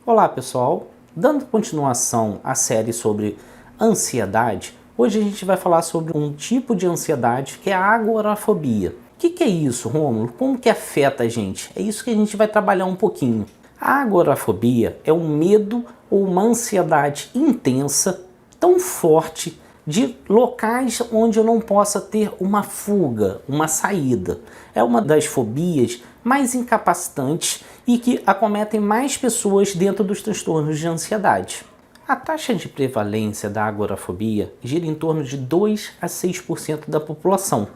Olá pessoal, dando continuação à série sobre ansiedade, hoje a gente vai falar sobre um tipo de ansiedade que é a agorafobia. O que é isso, Rômulo? Como que afeta a gente? É isso que a gente vai trabalhar um pouquinho. A agorafobia é um medo ou uma ansiedade intensa, tão forte, de locais onde eu não possa ter uma fuga, uma saída. É uma das fobias mais incapacitantes e que acometem mais pessoas dentro dos transtornos de ansiedade. A taxa de prevalência da agorafobia gira em torno de 2 a 6% da população.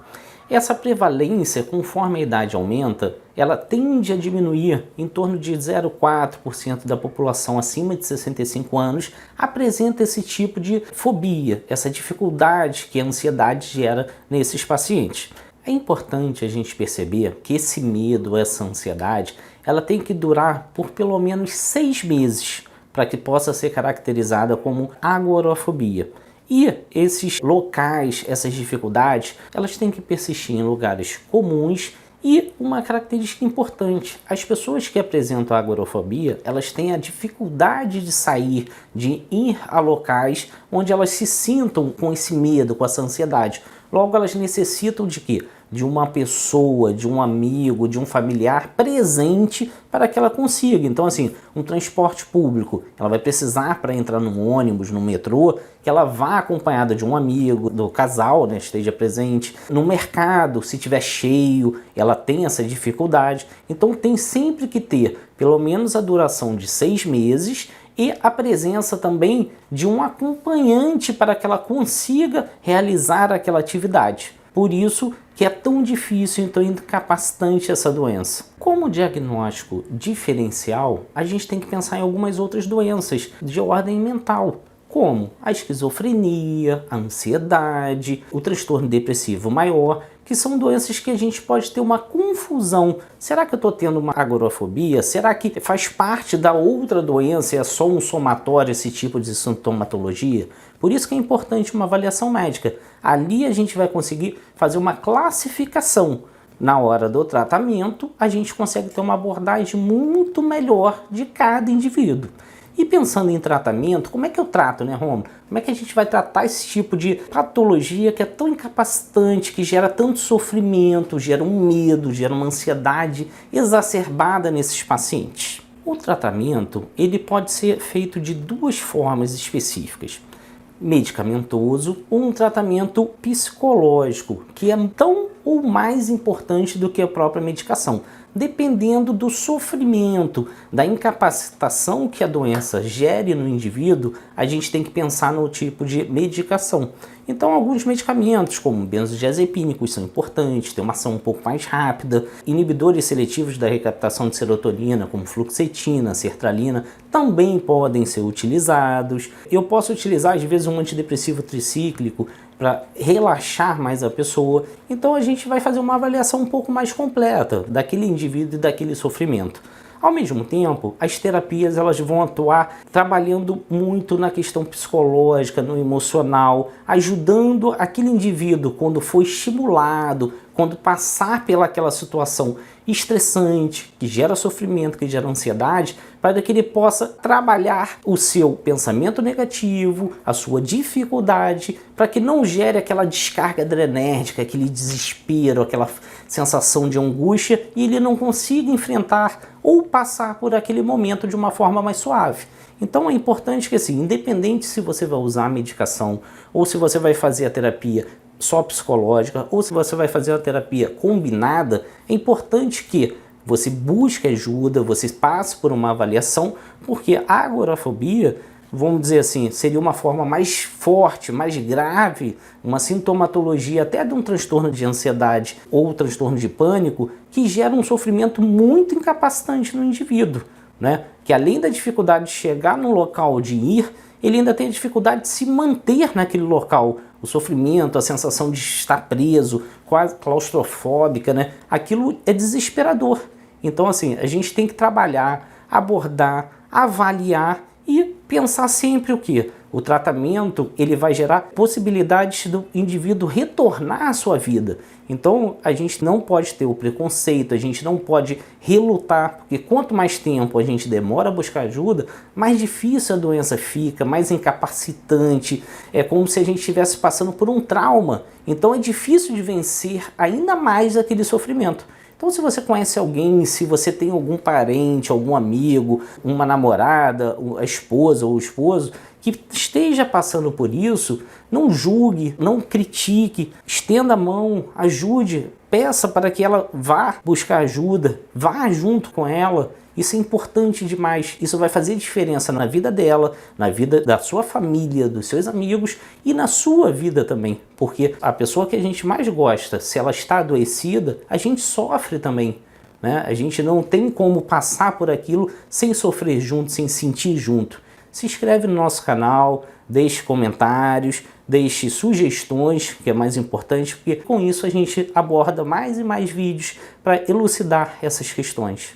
Essa prevalência, conforme a idade aumenta, ela tende a diminuir em torno de 0,4% da população acima de 65 anos apresenta esse tipo de fobia, essa dificuldade que a ansiedade gera nesses pacientes. É importante a gente perceber que esse medo, essa ansiedade, ela tem que durar por pelo menos 6 meses para que possa ser caracterizada como agorafobia. E esses locais, essas dificuldades, elas têm que persistir em lugares comuns e uma característica importante, as pessoas que apresentam a agorafobia, elas têm a dificuldade de sair, de ir a locais onde elas se sintam com esse medo, com essa ansiedade. Logo, elas necessitam de quê? De uma pessoa, de um amigo, de um familiar presente para que ela consiga. Então, assim, um transporte público, ela vai precisar para entrar num ônibus, no metrô, que ela vá acompanhada de um amigo, do casal, né, esteja presente. No mercado, se tiver cheio, ela tem essa dificuldade. Então, tem sempre que ter pelo menos a duração de 6 meses e a presença também de um acompanhante para que ela consiga realizar aquela atividade. Por isso que é tão difícil, então incapacitante essa doença. Como diagnóstico diferencial, a gente tem que pensar em algumas outras doenças de ordem mental, como a esquizofrenia, a ansiedade, o transtorno depressivo maior, que são doenças que a gente pode ter uma confusão. Será que eu estou tendo uma agorafobia? Será que faz parte da outra doença e é só um somatório esse tipo de sintomatologia? Por isso que é importante uma avaliação médica. Ali a gente vai conseguir fazer uma classificação. Na hora do tratamento, a gente consegue ter uma abordagem muito melhor de cada indivíduo. E pensando em tratamento, como é que eu trato, né, Romulo? Como é que a gente vai tratar esse tipo de patologia que é tão incapacitante, que gera tanto sofrimento, gera um medo, gera uma ansiedade exacerbada nesses pacientes? O tratamento, ele pode ser feito de duas formas específicas. Medicamentoso ou um tratamento psicológico, que é tão ou mais importante do que a própria medicação, dependendo do sofrimento, da incapacitação que a doença gere no indivíduo, a gente tem que pensar no tipo de medicação. Então, alguns medicamentos, como benzodiazepínicos, são importantes, têm uma ação um pouco mais rápida. Inibidores seletivos da recaptação de serotonina, como fluoxetina, sertralina, também podem ser utilizados. Eu posso utilizar, às vezes, um antidepressivo tricíclico para relaxar mais a pessoa. Então, a gente vai fazer uma avaliação um pouco mais completa daquele indivíduo e daquele sofrimento. Ao mesmo tempo, as terapias elas vão atuar trabalhando muito na questão psicológica, no emocional, ajudando aquele indivíduo quando for estimulado, quando passar pelaquela situação estressante, que gera sofrimento, que gera ansiedade, para que ele possa trabalhar o seu pensamento negativo, a sua dificuldade, para que não gere aquela descarga adrenérgica, aquele desespero, aquela sensação de angústia e ele não consiga enfrentar ou passar por aquele momento de uma forma mais suave. Então é importante que, assim, independente se você vai usar a medicação ou se você vai fazer a terapia só psicológica ou se você vai fazer a terapia combinada, é importante que você busque ajuda, você passe por uma avaliação, porque a agorafobia, vamos dizer assim, seria uma forma mais forte, mais grave, uma sintomatologia até de um transtorno de ansiedade ou transtorno de pânico, que gera um sofrimento muito incapacitante no indivíduo, né? Que além da dificuldade de chegar no local de ir, ele ainda tem a dificuldade de se manter naquele local. O sofrimento, a sensação de estar preso, quase claustrofóbica, né? Aquilo é desesperador. Então, assim, a gente tem que trabalhar, abordar, avaliar e pensar sempre o quê? O tratamento ele vai gerar possibilidades do indivíduo retornar à sua vida. Então a gente não pode ter o preconceito, a gente não pode relutar, porque quanto mais tempo a gente demora a buscar ajuda, mais difícil a doença fica, mais incapacitante, é como se a gente estivesse passando por um trauma. Então é difícil de vencer ainda mais aquele sofrimento. Então se você conhece alguém, se você tem algum parente, algum amigo, uma namorada, a esposa ou o esposo, que esteja passando por isso, não julgue, não critique, estenda a mão, ajude, peça para que ela vá buscar ajuda, vá junto com ela. Isso é importante demais, isso vai fazer diferença na vida dela, na vida da sua família, dos seus amigos e na sua vida também. Porque a pessoa que a gente mais gosta, se ela está adoecida, a gente sofre também. Né? A gente não tem como passar por aquilo sem sofrer junto, sem sentir junto. Se inscreve no nosso canal, deixe comentários, deixe sugestões, que é mais importante, porque com isso a gente aborda mais e mais vídeos para elucidar essas questões.